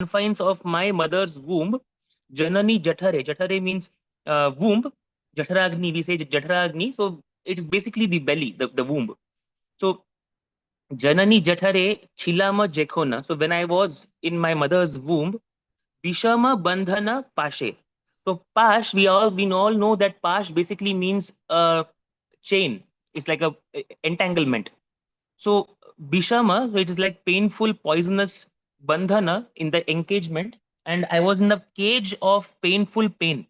confines of my mother's womb, Janani Jathare. Jathare means womb. Jatharagni, we say Jatharagni. So it is basically the belly, the womb. So Janani Jathare Chilama Jekhona. So when I was in my mother's womb, Vishama Bandhana Pashe. So Pash, we all know that Pash basically means chain. It's like a entanglement. So Bishama, so it is like painful, poisonous bandhana in the engagement, and I was in the cage of painful pain.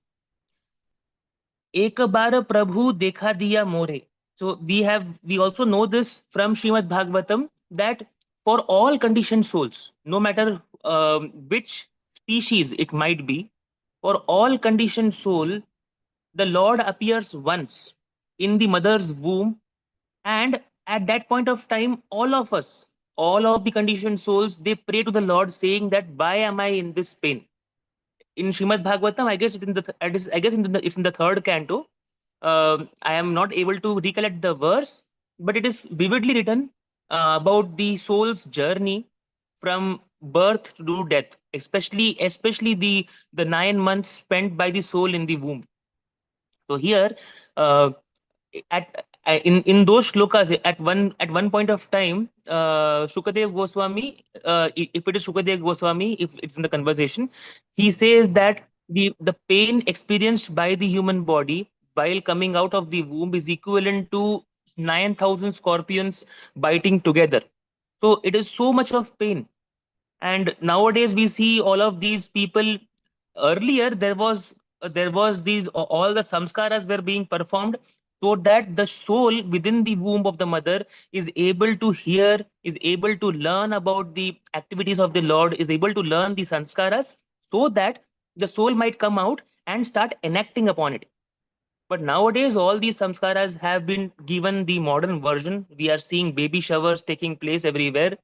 Ek bar Prabhu dekha diya more. So we also know this from Srimad Bhagavatam that for all conditioned souls, no matter which species it might be, for all conditioned soul, the Lord appears once in the mother's womb, and at that point of time, all of us, all of the conditioned souls, they pray to the Lord saying that why am I in this pain? In Srimad Bhagavatam, I guess it's in the third canto. I am not able to recollect the verse, but it is vividly written about the soul's journey from birth to death, especially the 9 months spent by the soul in the womb. So here, uh, in those shlokas, at one point of time, Shukadev Goswami, if it is Shukadev Goswami, if it's in the conversation, he says that the pain experienced by the human body while coming out of the womb is equivalent to 9,000 scorpions biting together. So it is so much of pain. And nowadays we see all of these people. Earlier there was these all the samskaras were being performed so that the soul within the womb of the mother is able to hear, is able to learn about the activities of the Lord, is able to learn the sanskaras, so that the soul might come out and start enacting upon it. But nowadays, all these samskaras have been given the modern version. We are seeing baby showers taking place everywhere.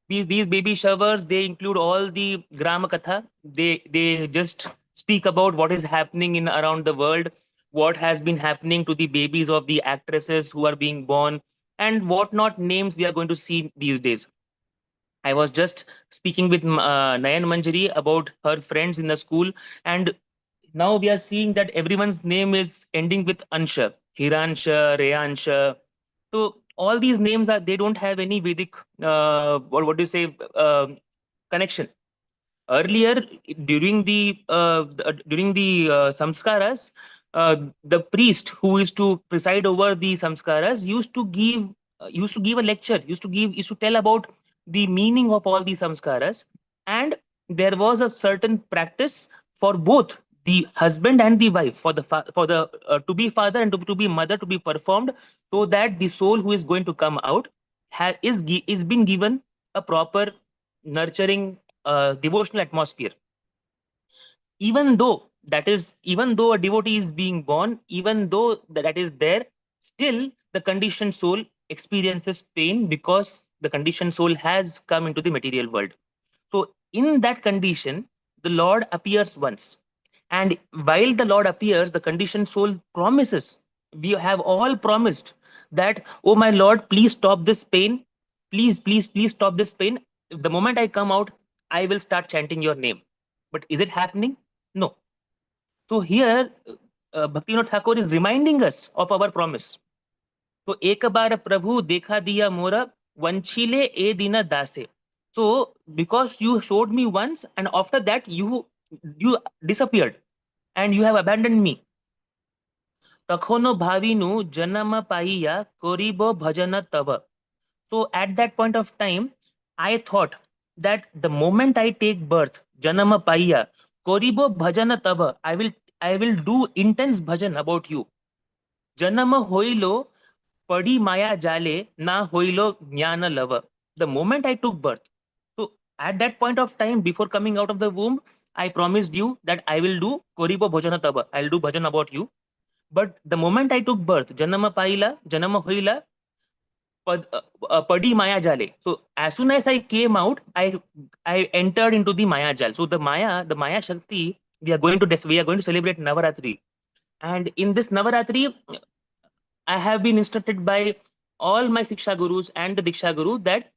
These baby showers, they include all the grama katha. They just speak about what is happening in around the world, what has been happening to the babies of the actresses who are being born, and what not names we are going to see these days. I was just speaking with Nayan Manjari about her friends in the school, and now we are seeing that everyone's name is ending with Ansha, Hiransha, Reyansha. So all these names are, they don't have any Vedic what do you say, connection. Earlier, during the samskaras, the priest who used to preside over the samskaras used to give a lecture, used to tell about the meaning of all these samskaras, and there was a certain practice for both the husband and the wife, for the to be father and to be mother, to be performed, so that the soul who is going to come out is being given a proper nurturing devotional atmosphere. Even though a devotee is being born, even though that is there, still the conditioned soul experiences pain because the conditioned soul has come into the material world. So in that condition, the Lord appears once, and while the Lord appears, the conditioned soul promises, we have all promised that, oh my Lord, please stop this pain, please stop this pain. The moment I come out, I will start chanting your name. But is it happening? No. So here, Bhaktivinoda Thakur is reminding us of our promise. So ek bar Prabhu dekha diya mora vanchile e dina dase. So because you showed me once, and after that you disappeared and you have abandoned me. Takhono bhavinu janama paiya koribo bhajana tava. So at that point of time, I thought that the moment I take birth, janama paiya koribo bhajana tava, I will do intense bhajan about you. Janama hoilo padi maya jale na hoilo jnana lava. The moment I took birth, so at that point of time, before coming out of the womb, I promised you that I will do koribo bhajana tava. I'll do bhajan about you. But the moment I took birth, janama paila, janama hoila, padi maya jale. So as soon as I came out, I entered into the maya jal. So the maya shakti, we are going to celebrate Navaratri, and in this Navaratri, I have been instructed by all my Siksha Gurus and the Diksha Guru that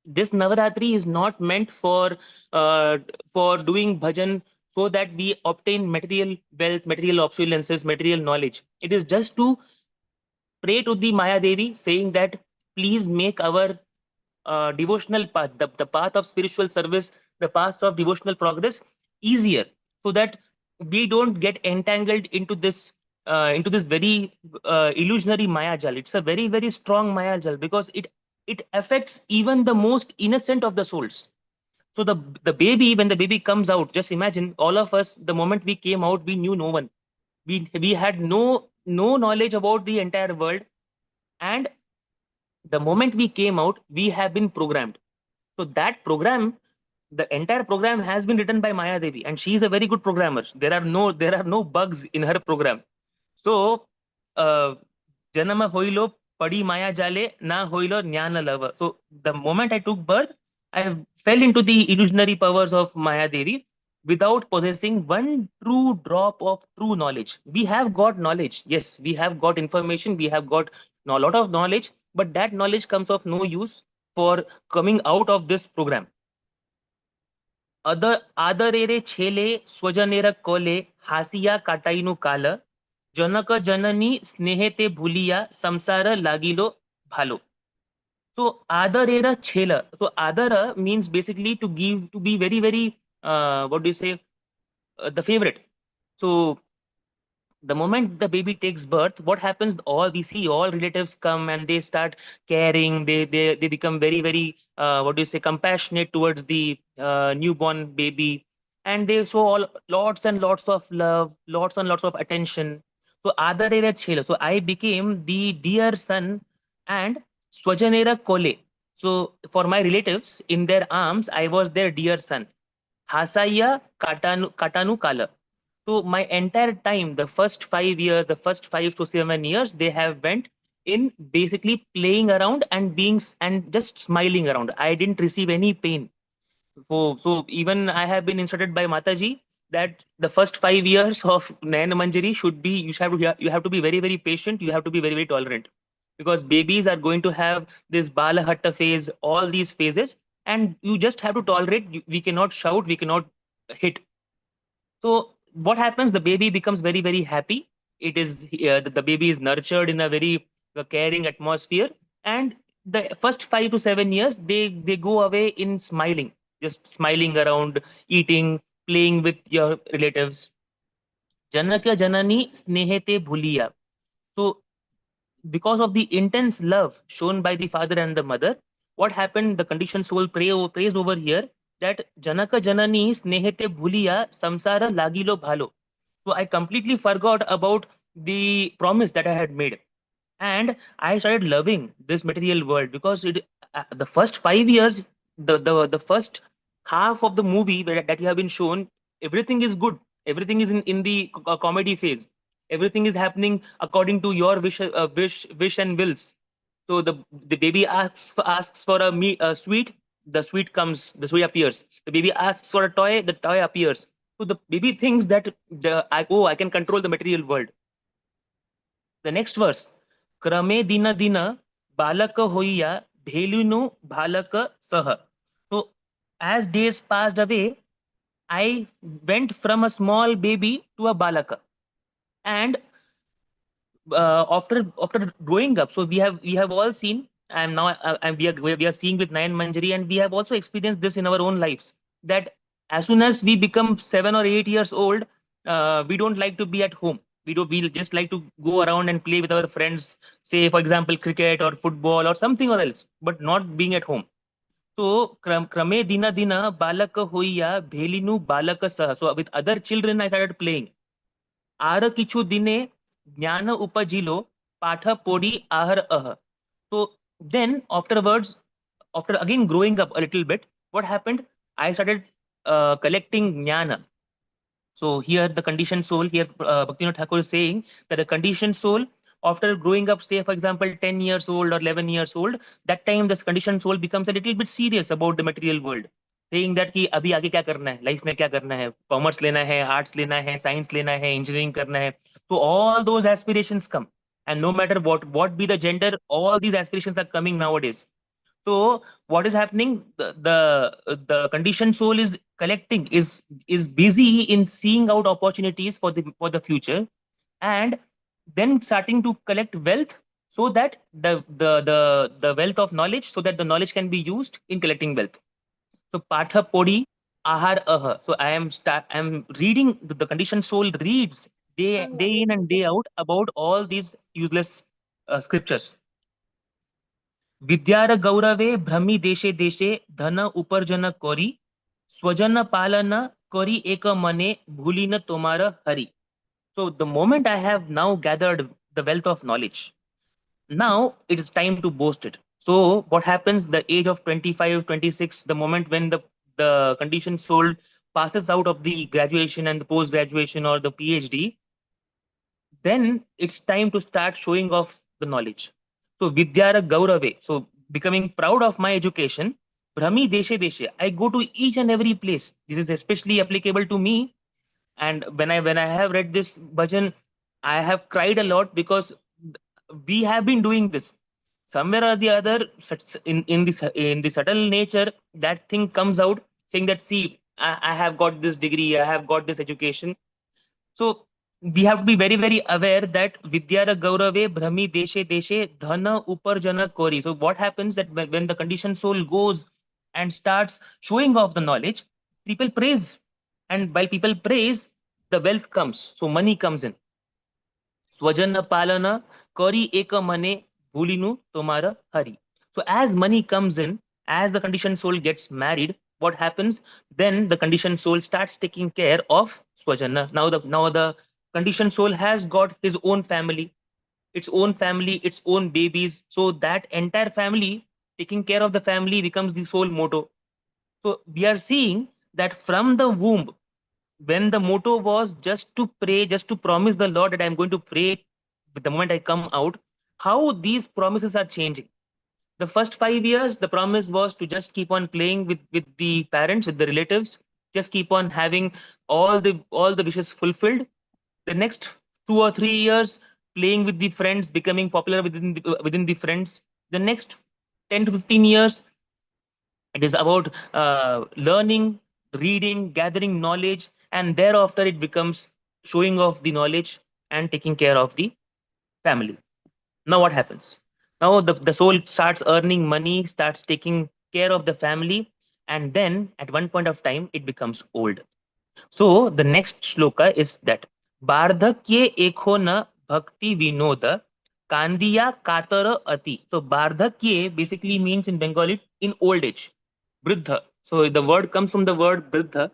This Navaratri is not meant uh, for doing bhajan so that we obtain material wealth, material opulences, material knowledge. It is just to pray to the Maya Devi, saying that please make our devotional path, the path of spiritual service, the path of devotional progress easier, so that we don't get entangled into this very illusionary Maya Jal. It's a very, very strong Maya Jal because it affects even the most innocent of the souls. So the baby, when the baby comes out, just imagine all of us, the moment we came out, we knew no one. We had no knowledge about the entire world, and the moment we came out, we have been programmed. So that program, the entire program has been written by Maya Devi, and she is a very good programmer. There are no bugs in her program. So uh, Janama hoilo padi Maya jale na hoilo jnana lava. So the moment I took birth, I fell into the illusionary powers of Maya Devi without possessing one true drop of true knowledge. We have got knowledge, yes, we have got information, we have got a lot of knowledge, but that knowledge comes of no use for coming out of this program. आदरेरे छेले स्वजनेर कोले हासिया काटाईनु काल जनक जननी स्नेहे ते भूलिया संसार लागिलो भालो. So adar chela. So adara means basically to give, to be very, very what do you say, the favorite. So the moment the baby takes birth, what happens, all we see all relatives come and they start caring, they become very, very what do you say, compassionate towards the newborn baby, and they show all lots and lots of love, lots and lots of attention. So adarera chela, so I became the dear son, and swajanera kole, so for my relatives, in their arms I was their dear son. Hasaya katanu kala. So my entire time, the first 5 years, the first 5 to 7 years, they have went in basically playing around and and just smiling around. I didn't receive any pain. So even I have been instructed by Mataji that the first 5 years of Nayan Manjari should be, you have to be very, very patient. You have to be very, very tolerant, because babies are going to have this Bala Hatta phase, all these phases, and you just have to tolerate. We cannot shout, we cannot hit. So what happens? The baby becomes very, very happy. It is the baby is nurtured in a very caring atmosphere, and the first 5 to 7 years they go away in smiling, just smiling around, eating, playing with your relatives. Janaka janani snehete bhuliya. So because of the intense love shown by the father and the mother, what happened? The conditioned soul prays over here that Janaka Janani Snehete Bhuliya Samsara Lagilo Bhalo. So I completely forgot about the promise that I had made, and I started loving this material world because the first 5 years, the first half of the movie that you have been shown, everything is good, everything is in the comedy phase, everything is happening according to your wish and wills. So the baby asks for a sweet, the sweet comes, the sweet appears. The baby asks for a toy, the toy appears. So the baby thinks that I can control the material world. The next verse, Krame dina dina balaka hoiya bhelunu balaka saha. So as days passed away, I went from a small baby to a balaka. And after growing up, so we have all seen, and now we are seeing with Nayan Manjari, and we have also experienced this in our own lives, that as soon as we become 7 or 8 years old, we don't like to be at home. We just like to go around and play with our friends, say for example cricket or football or something or else, but not being at home. So krame dina dina balaka hoiya bhelinu balaka sah. So with other children I started playing. आर किछु दिने ज्ञान उपजिलो पाठ पोड़ी ahar ah. So then afterwards, after again growing up a little bit, what happened? I started collecting jnana. So here the conditioned soul, here Bhaktivinoda Thakur is saying that the conditioned soul, after growing up, say for example 10 years old or 11 years old, that time this conditioned soul becomes a little bit serious about the material world, saying that कि अभी आगे क्या करना है, life में क्या करना है, कॉमर्स लेना है, आर्ट्स लेना है, साइंस लेना है, इंजीनियरिंग करना है. So all those aspirations come, and no matter what be the gender, all these aspirations are coming nowadays. So what is happening? The conditioned soul is collecting, is busy in seeing out opportunities for the future, and then starting to collect wealth, so that the wealth of knowledge, so that the knowledge can be used in collecting wealth. So patha podi ahar aha. So I am reading, the conditioned soul reads day in and day out about all these useless scriptures. विद्यार गौरवे Brahmi देशे देशे धन उपार्जन करी स्वजन पालन करी एक मने भूलिन तोमार Hari. So the moment I have now gathered the wealth of knowledge, now it is time to boast it. So what happens, the age of 25, 26, the moment when the conditioned soul passes out of the graduation and the post graduation or the PhD, then it's time to start showing off the knowledge. So Vidyara Gaurave, so becoming proud of my education, Brahmi Deshe Deshe, I go to each and every place. This is especially applicable to me. And when I have read this bhajan, I have cried a lot, because we have been doing this. Somewhere or the other, in the subtle nature, that thing comes out, saying that, see, I have got this degree, I have got this education. So we have to be very, very aware that Vidyara Gaurave Brahmi Deshe Deshe Dhana Uparjana Kori. So what happens, that when the conditioned soul goes and starts showing off the knowledge, people praise. And while people praise, the wealth comes. So money comes in. Swajana Palana Kori Eka Mane Bhulinu Tomara Hari. So as money comes in, as the conditioned soul gets married, what happens? Then the conditioned soul starts taking care of Swajana. Now the conditioned soul has got his own family, its own babies. So that entire family, taking care of the family, becomes the sole motto. So we are seeing that from the womb, when the motto was just to pray, just to promise the Lord that I'm going to pray the moment I come out, how these promises are changing. The first 5 years, the promise was to just keep on playing with the parents, with the relatives, just keep on having all the wishes fulfilled. The next 2 or 3 years, playing with the friends, becoming popular within the friends. The next 10 to 15 years, it is about learning, reading, gathering knowledge, and thereafter it becomes showing off the knowledge and taking care of the family. Now, what happens? Now, the soul starts earning money, starts taking care of the family, and then at one point of time, it becomes old. So, the next shloka is that Bardhakye ekho na bhakti vinoda kandiya katara ati. So, Bardhakye basically means in Bengali in old age, Vriddha. So, the word comes from the word Vriddha.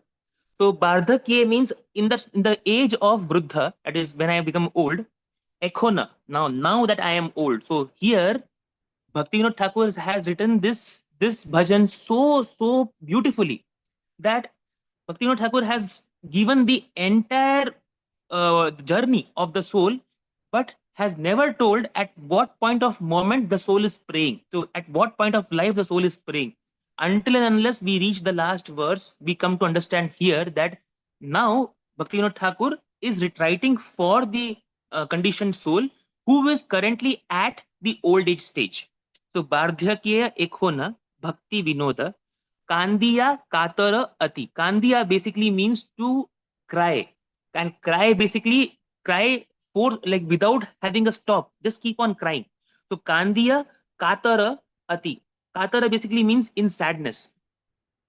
So, Bardhakye means in the age of Vriddha, that is when I become old. Ekhona, now that I am old. So here Bhaktivinoda Thakur has written this bhajan so beautifully, that Bhaktivinoda Thakur has given the entire journey of the soul, but has never told at what point of moment the soul is praying. So, at what point of life the soul is praying. Until and unless we reach the last verse, we come to understand here that now Bhaktivinoda Thakur is writing for the conditioned soul who is currently at the old age stage. So, Bardhyakya Ekhona Bhakti Vinoda Kandiya Katara Ati. Kandiya basically means to cry. And cry basically cry for like without having a stop. Just keep on crying. So Kandiya Katara Ati. Katara basically means in sadness.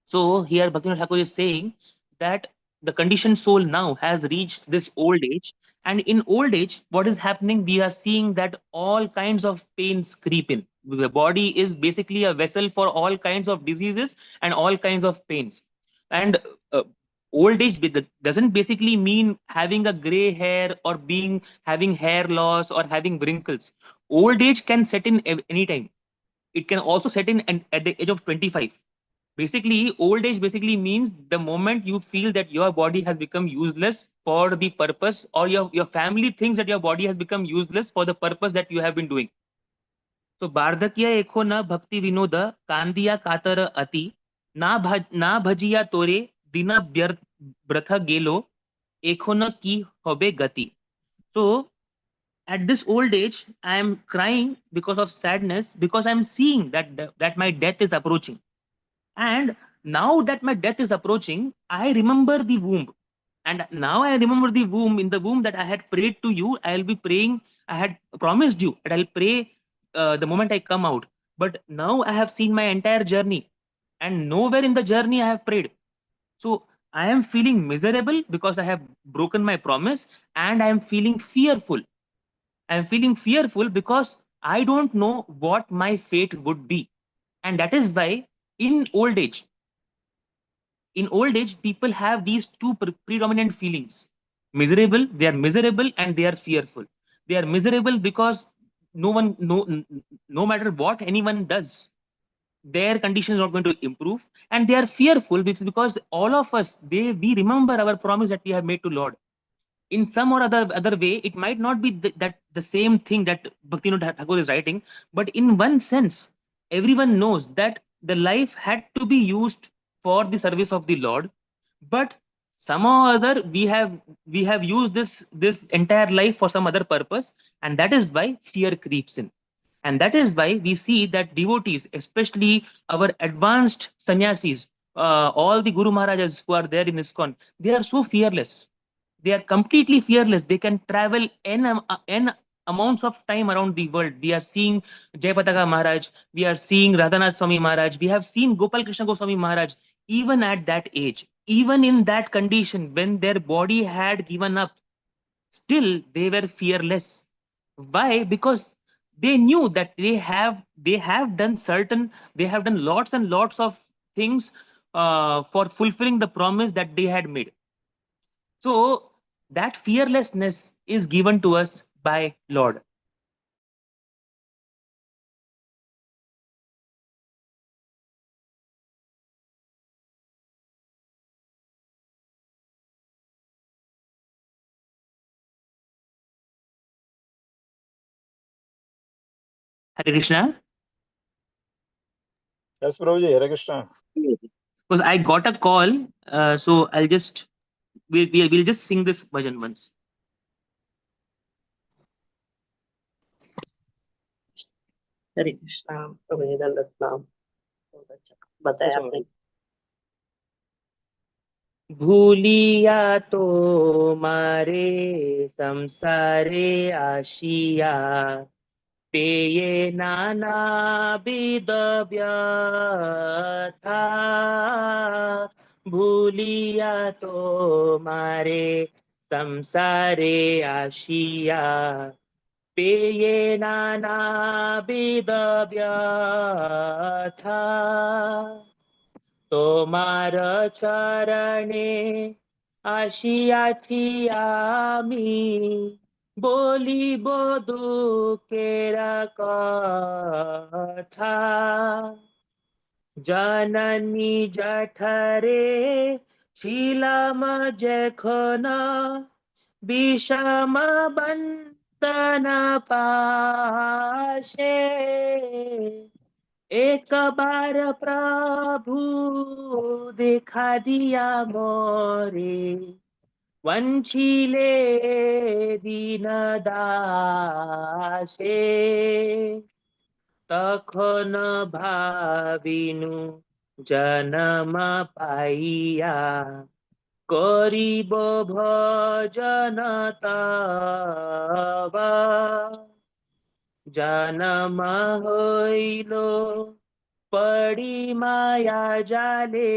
So here Bhaktivinoda Thakur is saying that the conditioned soul now has reached this old age. And in old age, what is happening? We are seeing that all kinds of pains creep in. The body is basically a vessel for all kinds of diseases and all kinds of pains. And uh, old age doesn't basically mean having a gray hair or being having hair loss or having wrinkles. Old age can set in any time. It can also set in at the age of 25. Basically, old age basically means the moment you feel that your body has become useless for the purpose, or your family thinks that your body has become useless for the purpose that you have been doing. So Bardhakya ekho na bhakti vinoda kandiya katara ati na bhajiya tore dina bratha gelo ekho na ki hobe gati. So at this old age I am crying because of sadness, because I'm seeing that my death is approaching. And now that my death is approaching, I remember the womb. And now I remember the womb. In the womb that I had prayed to you, I'll be praying. I had promised you that I'll pray the moment I come out. But now I have seen my entire journey, and nowhere in the journey I have prayed. So I am feeling miserable because I have broken my promise, and I am feeling fearful. I am feeling fearful because I don't know what my fate would be. And that is why in old age, people have these two predominant feelings. Miserable, they are miserable, and they are fearful. They are miserable because no one, no matter what anyone does, their condition is not going to improve. And they are fearful because all of us, we remember our promise that we have made to Lord. In some or other way, it might not be that the same thing that Bhaktivinoda Thakur is writing, but in one sense, everyone knows that the life had to be used for the service of the Lord. But somehow or other, we have used this entire life for some other purpose, and that is why fear creeps in. And that is why we see that devotees, especially our advanced sannyasis, all the Guru Maharajas who are there in ISKCON, they are so fearless. They are completely fearless. They can travel n amounts of time around the world. We are seeing Jayapataka Maharaj, we are seeing Radhanath Swami Maharaj, we have seen Gopal Krishna Goswami Maharaj. Even at that age, even in that condition, when their body had given up, still they were fearless. Why? Because they knew that they have done certain, they have done lots and lots of things for fulfilling the promise that they had made. So that fearlessness is given to us by Lord. Hare Krishna. Yes, Prabhuji, Hare Krishna. Because I got a call, so I'll just we'll just sing this bhajan once. हरे कृष्णा। प्रभु दंडवत प्रणाम। बहुत अच्छा बताया आपने। भूलिया तो मारे संसारे आशिया, पेये नाना विध व्यथा। भूलिया तो मारे संसारे आशिया, पेये नानाविध व्यथा। তোমার চরণে আসিয়াছি আমি, বলিব দুঃখের কথা। জননী জঠরে ছিলাম যখন, বিষম বন্দনা পাশে। एक बार प्रभु देखा दिया मोरे, वंचिले दीन दासे। তখন ভাবিনু জনম পাইয়া, করিব ভজন তব। জনম হইল পড়ি মায়া জালে,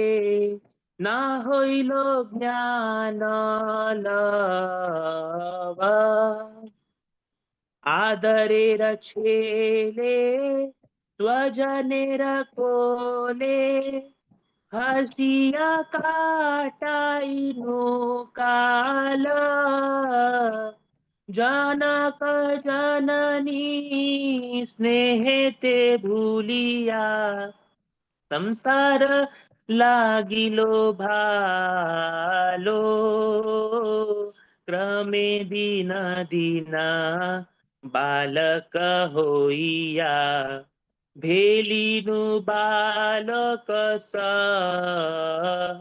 না হইল জ্ঞান লব। আদরের ছেলে স্বজনের কোলে, হাসিয়া কাটাইনু কাল। জনক জননী স্নেহেতে ভুলিয়া, সংসার লাগিল ভালো। ক্রমে দিন দিন বালক হইয়া, ভেলিনু বালক সহ।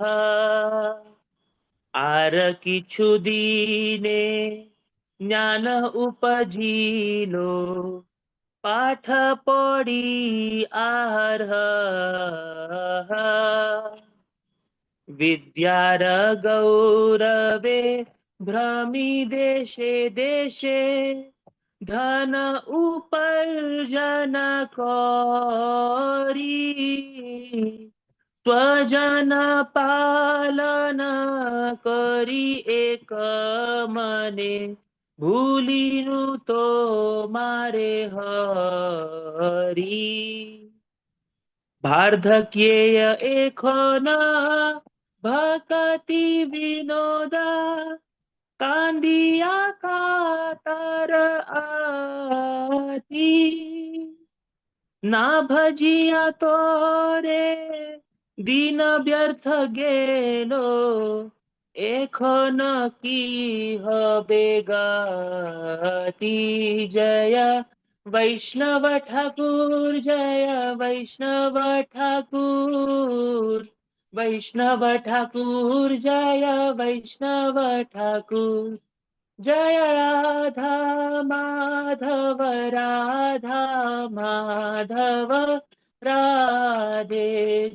আর কিছু দিনে ज्ञान उपजिलो पाठ पढ़ी आर्ह विद्यार गौरवे भ्रमी देशे देशे धन उपार्जन करी स्वजन पालन करी एक मने भूलिनु तो मारे हरी वार्धक्येय एखन भक्ति विनोदा कांदिया कातर आती ना भजिया तोरे दीन व्यर्थ गेलो एखन की हबे गति जय वैष्णव ठाकुर जय वैष्णव ठाकुर वैष्णव ठाकुर जय वैष्णव ठाकुर जय राधा माधव राधा माधव राधे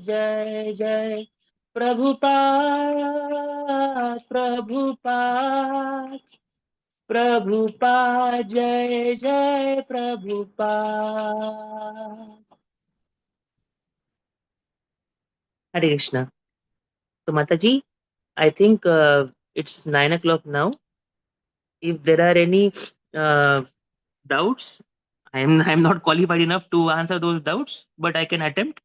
जय जय प्रभुपाद प्रभुपाद प्रभुपाद जय जय Prabhupada Hare Krishna. So Mataji, I think it's 9 o'clock now. If there are any uh, doubts, I'm not qualified enough to answer those doubts, but I can attempt.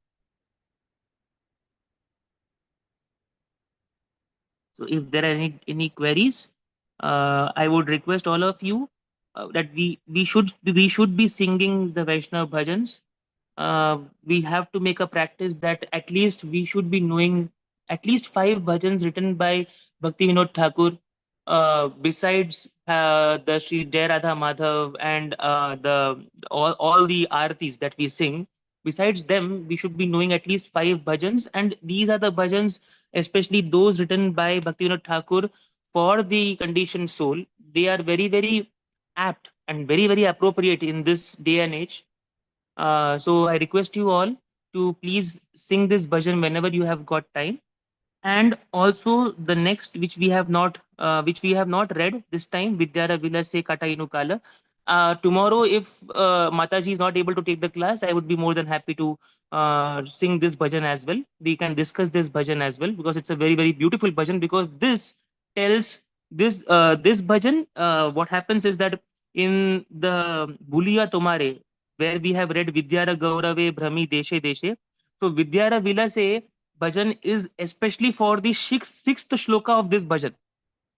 So if there are any queries, I would request all of you that we should be singing the Vaishnav bhajans. We have to make a practice that at least we should be knowing at least five bhajans written by Bhakti Vinod Thakur. Besides the Sri Jai Radha Madhav and the all the artis that we sing, besides them, we should be knowing at least five bhajans, and these are the bhajans, especially those written by Bhakti Vinod Thakur for the conditioned soul. They are very very apt and very very appropriate in this day and age. So I request you all to please sing this bhajan whenever you have got time. And also the next, which we have not read this time, Vidyara Vilase Kata Inukala. Tomorrow, if Mataji is not able to take the class, I would be more than happy to sing this bhajan as well. We can discuss this bhajan as well because it's a very very beautiful bhajan. Because this tells this bhajan. What happens is that in the Bhuliya Tomare, where we have read Vidyara Gaurave Brahmi Deshe Deshe, so Vidyara Vilase bhajan is especially for the sixth shloka of this bhajan.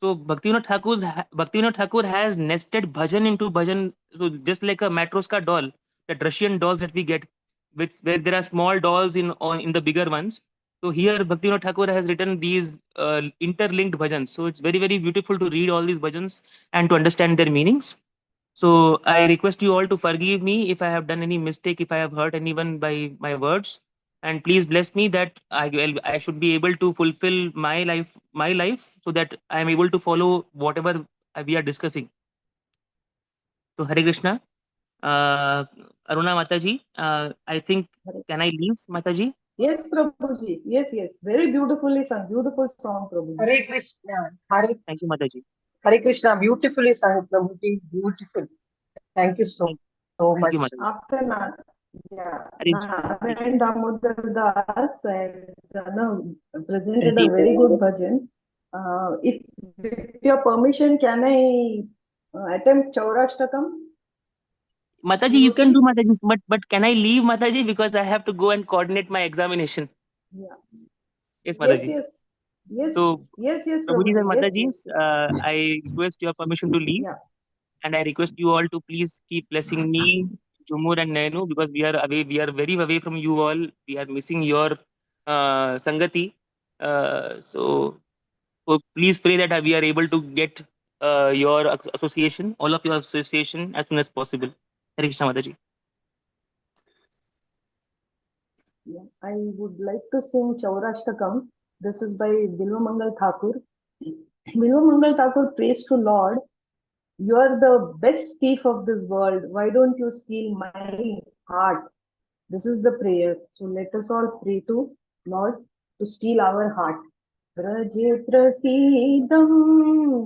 So Bhaktivinoda Thakur has nested bhajan into bhajan. So just like a Matroska doll, that Russian dolls that we get, which where there are small dolls in the bigger ones. So here Bhaktivinoda Thakur has written these interlinked bhajans. So it's very very beautiful to read all these bhajans and to understand their meanings. So I request you all to forgive me if I have done any mistake, if I have hurt anyone by my words, and please bless me that I should be able to fulfill my life, so that I am able to follow whatever we are discussing. So Hare Krishna, uh, Aruna Mataji, I think can I leave Mataji? Yes, Prabhuji. Yes, yes. Very beautifully sung. Beautiful song, Prabhuji. Hare Krishna. Hare, Thank you, Mataji. Hare Krishna. Beautifully sung, Prabhuji. Beautiful. Thank you so, Thank, so thank you, much. Mataji. After yeah, Hare Krishna. Thank you. Narayan Damodar Das presented a Indeed. very good bhajan. If with your permission, can I attempt Chaurashtakam? Mataji, you can do Devotees? Mataji, but can I leave Mataji because I have to go and coordinate my examination? Yeah. Yes, Yes, Mataji. yes. Yes, So, yes, yes, Prabhujis Prabhuji. and Yes, yes. Matajis, I request your permission to leave, Yeah. and I request you all to please keep blessing me, Jumur and Nainu, because we are away. We are very away from you all. We are missing your sangati. So please pray that we are able to get your association, all of your association, as soon as possible. Hare Krishna, Mataji. Yeah. I would like to sing Chaurashtakam. This is by Bilvamangal Thakur. Bilvamangal Thakur prays to Lord You are the best thief of this world. Why don't you steal my heart? This is the prayer. So let us all pray to Lord to steal our heart. Vraje prasidam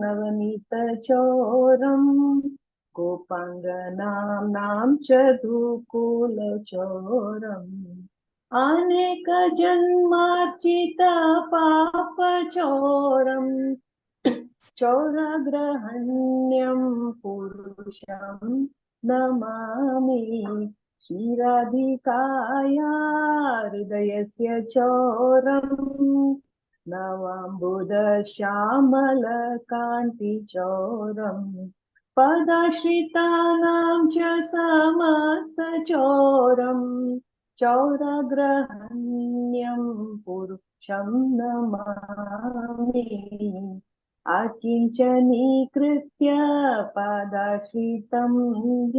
navanita choram gopanganam nam chadukula choram aneka janmarchita papa choram चौरग्रहण्यं पुरुषं नमामि क्षीराधिकाया हृदयस्य चौरम् नवाम्बुदश्यामलकान्तिचौरम् पदाश्रितानां च समस्तचौरम् चौरग्रहण्यं पुरुषं नमामि आकिञ्चनीकृत्य पादाश्रितं य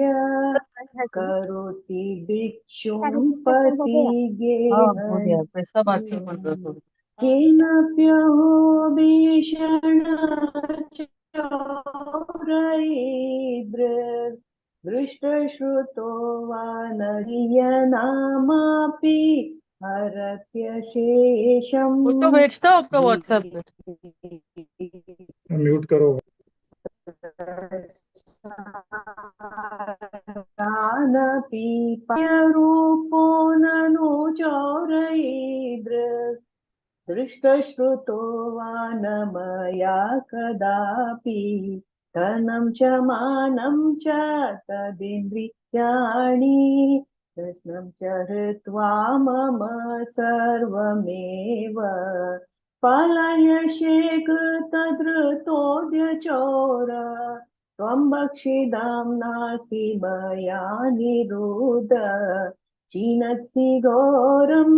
करोति भिक्षुं पतिगेहन् केनाप्यहो भीषणचौरैर्द्र दृष्टश्रुतो वा नरीयनामापि हरत्य शेषम् वो तो भेजता हूँ आपका व्हाट्सएप पे। म्यूट करो। रूपो ननु चौरैर्द्र दृष्टश्रुतो वा न मया कदापि धनं च मानं च तदिन्द्रियाणि कृष्णं च हृत्वा मम सर्वमेव पलायशे कृतधृतोऽद्य चोर त्वं भक्षितां नासि मया निरुद्ध चीनत्सि घोरं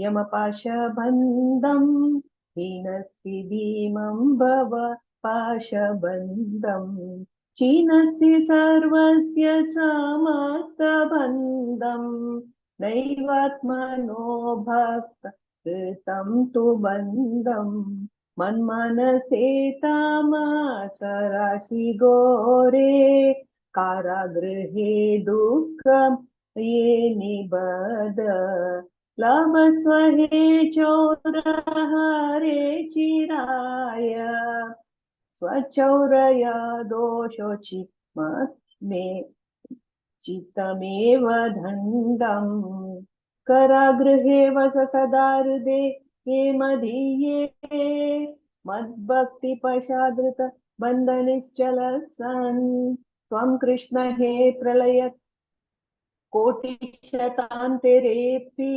यमपाशबन्धं हीनत्सि भीमं भव पाशबन्धं चीनत्सि सर्वस्य समस्तबन्धं नैवात्मनो भक्त कृतं तु बन्धं मन्मनसे तामसराशि घोरे कारागृहे दुःखं ये निबद लभस्वहे चौरहरे चिराय स्वचौरया दोषोचि मे चित्तमेव दण्डम् करागृहे वस सदा हृदे ये मदीये मद्भक्तिपशादृत बन्धनिश्चलत्सन् त्वं कृष्ण हे प्रलय कोटिशतान्तेरेऽपि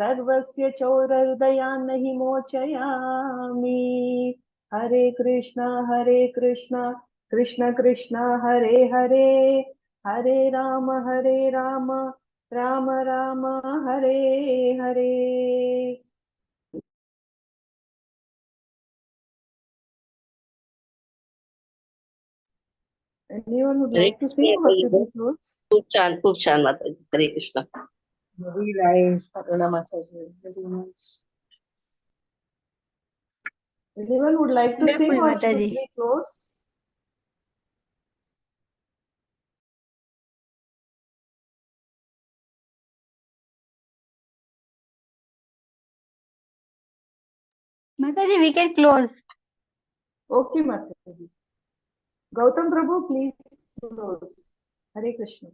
सर्वस्य चौरहृदयान् हि मोचयामि हरे Krishna Krishna Krishna Hare Hare Hare Ram Ram Ram Hare Hare Anyone would like to sing what did we close? खूप छान माताजी. हरे Krishna. Very nice, Aruna Mataji. Very nice. Anyone would like to sing Wonderful, or should Mataji. we close? Mataji, we can close. Okay, Mataji. Gautam Prabhu, please close. Hare Krishna.